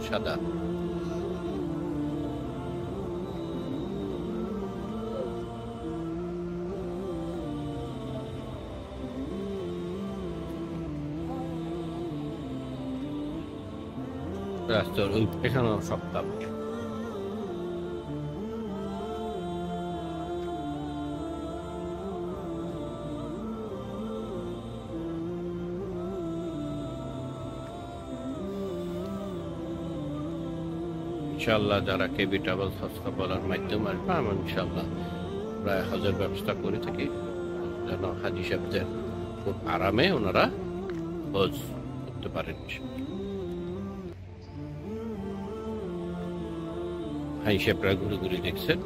সাদা। রাস্তার ওই এখানেও সব কাপ। ইনশাআল্লাহ যারা কেবি ট্রাভেলস হজকে বলার মাধ্যমে আসবে, আমি ইনশাআল্লাহ প্রায় হজের ব্যবস্থা করে থাকি যেন হাজি সাহেবদের খুব আরামে ওনারা হজ করতে পারেন। হাজি সাহেবরা ঘুরে ঘুরে দেখছেন।